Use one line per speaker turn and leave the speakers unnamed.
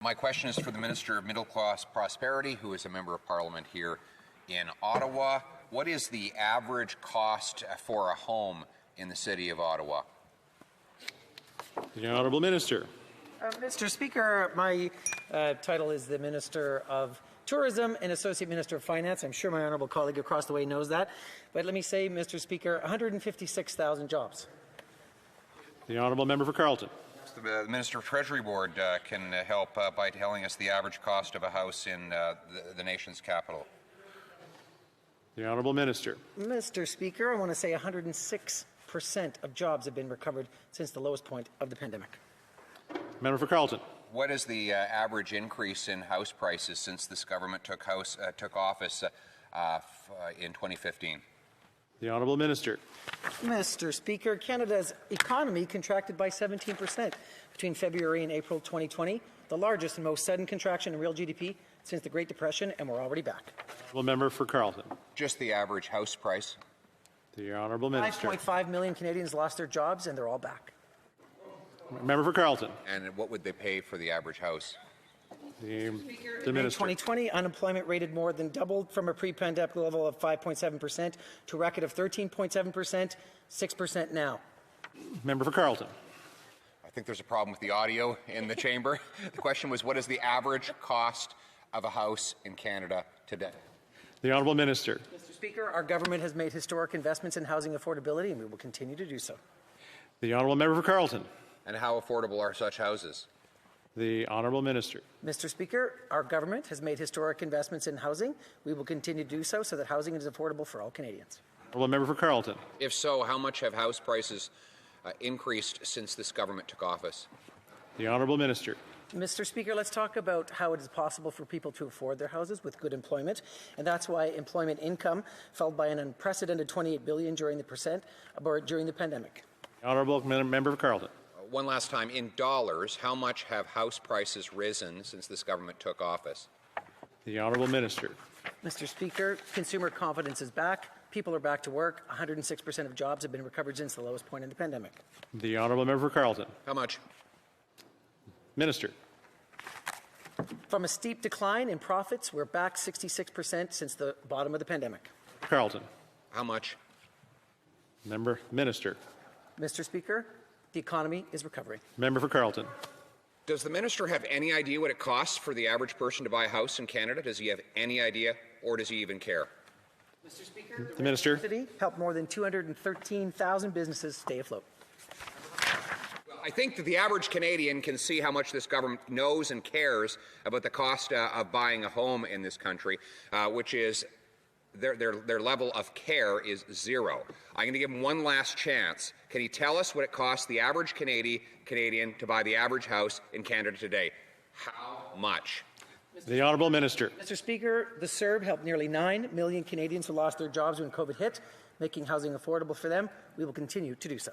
My question is for the Minister of Middle Class Prosperity, who is a Member of Parliament here in Ottawa. What is the average cost for a home in the City of Ottawa?
The Honourable Minister.
Mr. Speaker, my title is the Minister of Tourism and Associate Minister of Finance. I'm sure my honourable colleague across the way knows that. But let me say, Mr. Speaker, 156,000 jobs.
The Honourable Member for Carleton.
The Minister of Treasury Board can help by telling us the average cost of a house in the nation's capital.
The Honourable Minister.
Mr. Speaker, I want to say 106% of jobs have been recovered since the lowest point of the pandemic.
Member for Carleton.
What is the average increase in house prices since this government took office in 2015?
The Honourable Minister.
Mr. Speaker, Canada's economy contracted by 17% between February and April 2020, the largest and most sudden contraction in real GDP since the Great Depression, and we're already back.
Honourable Member for Carleton.
Just the average house price.
The Honourable Minister.
5.5 million Canadians lost their jobs, and they're all back.
Member for Carleton.
And what would they pay for the average house?
The
In
Minister.
2020, unemployment rated more than doubled from a pre-pandemic level of 5.7% to a record of 13.7%, 6% now.
Member for Carleton.
I think there's a problem with the audio in the chamber. The question was, what is the average cost of a house in Canada today?
The Honourable Minister.
Mr. Speaker, our government has made historic investments in housing affordability, and we will continue to do so.
The Honourable Member for Carleton.
And how affordable are such houses?
The Honourable Minister.
Mr. Speaker, our government has made historic investments in housing. We will continue to do so that housing is affordable for all Canadians.
Honourable Member for Carleton.
If so, how much have house prices increased since this government took office?
The Honourable Minister.
Mr. Speaker, let's talk about how it is possible for people to afford their houses with good employment, and that's why employment income fell by an unprecedented $28 billion during the pandemic.
Honourable Member for Carleton.
One last time, in dollars, how much have house prices risen since this government took office?
The Honourable Minister.
Mr. Speaker, consumer confidence is back. People are back to work. 106% of jobs have been recovered since the lowest point in the pandemic.
The Honourable Member for Carleton.
How much?
Minister.
From a steep decline in profits, we're back 66% since the bottom of the pandemic.
Carleton.
How much?
Minister.
Mr. Speaker, the economy is recovering.
Member for Carleton.
Does the minister have any idea what it costs for the average person to buy a house in Canada? Does he have any idea, or does he even care?
Mr. Speaker,
the Minister.
City helped more than 213,000 businesses stay afloat.
I think that the average Canadian can see how much this government knows and cares about the cost of buying a home in this country, which is their level of care is zero. I'm going to give him one last chance. Can he tell us what it costs the average Canadian to buy the average house in Canada today? How much?
The Honourable Minister.
Mr. Speaker, the CERB helped nearly 9 million Canadians who lost their jobs when COVID hit, making housing affordable for them. We will continue to do so.